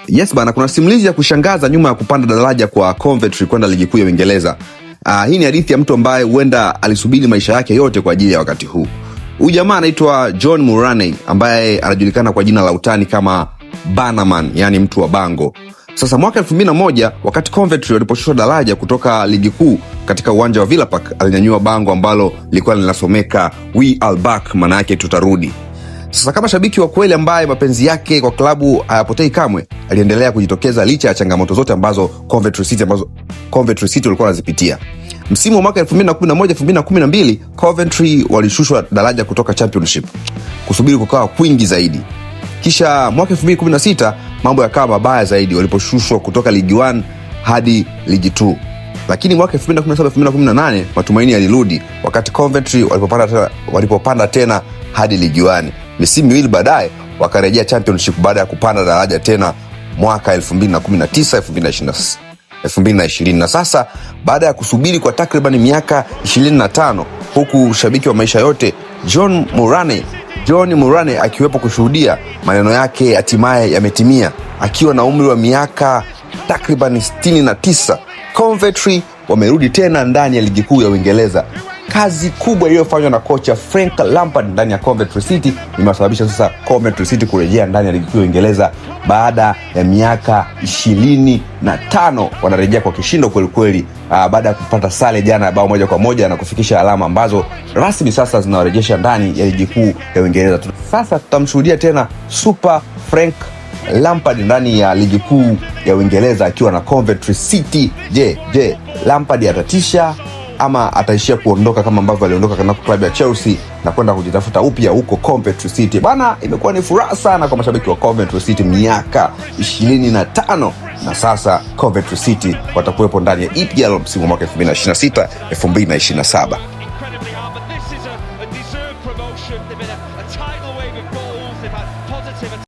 Yes bana, kuna simulizi ya kushangaza nyuma ya kupanda daraja kwa Coventry kwenda ligi kuu ya Uingereza. Hii ni hadithi ya mtu ambaye huenda alisubiri maisha yake yote kwa ajili ya wakati huu. Huyu jamaa anaitwa John Muraney ambaye anajulikana kwa jina la utani kama Bannerman, yani mtu wa bango. Sasa mwaka 2001 wakati Coventry waliposhushwa daraja kutoka ligi kuu katika uwanja wa Villa Park, alinyanyua bango ambalo lilikuwa linasomeka "We are back", maana yake tutarudi. Sasa kama shabiki wa kweli ambaye mapenzi yake kwa klabu hayapotei kamwe, aliendelea kujitokeza licha ya changamoto zote ambazo Coventry City walikuwa wanazipitia. Msimu wa mwaka 2011-2012 Coventry walishushwa daraja kutoka Championship. Kusubiri kukawa kwingi zaidi. Kisha mwaka 2016 mambo yakawa mabaya zaidi waliposhushwa kutoka League 1 hadi League 2. Lakini mwaka 2017-2018 matumaini yalirudi wakati Coventry walipopanda tena hadi League 1. Misimu miwili baadaye wakarejea Championship baada ya kupanda daraja tena mwaka 2019-2020. Na sasa baada ya kusubiri kwa takriban miaka 25 huku shabiki wa maisha yote John Muraney akiwepo kushuhudia, maneno yake hatimaye yametimia. Akiwa na umri wa miaka takriban 69, Coventry wamerudi tena ndani ya ligi kuu ya Uingereza. Kazi kubwa iliyofanywa na kocha Frank Lampard ndani ya Coventry City imesababisha sasa Coventry City kurejea ndani ya ligi kuu ya Uingereza baada ya miaka 25. Wanarejea kwa kishindo kweli kweli, baada ya kupata sare jana ya bao 1-1 na kufikisha alama ambazo rasmi sasa zinawarejesha ndani ya ligi kuu ya Uingereza. Sasa tutamshuhudia tena Super Frank Lampard ndani ya ligi kuu ya Uingereza akiwa na Coventry City. Je, Lampard atatisha ama ataishia kuondoka kama ambavyo aliondoka kana klabu ya Chelsea na kwenda kujitafuta upya huko Coventry City? Bana, imekuwa ni furaha sana kwa mashabiki wa Coventry City, miaka 25 na sasa Coventry City watakuwepo ndani ya EPL msimu wa mwaka 2026-2027.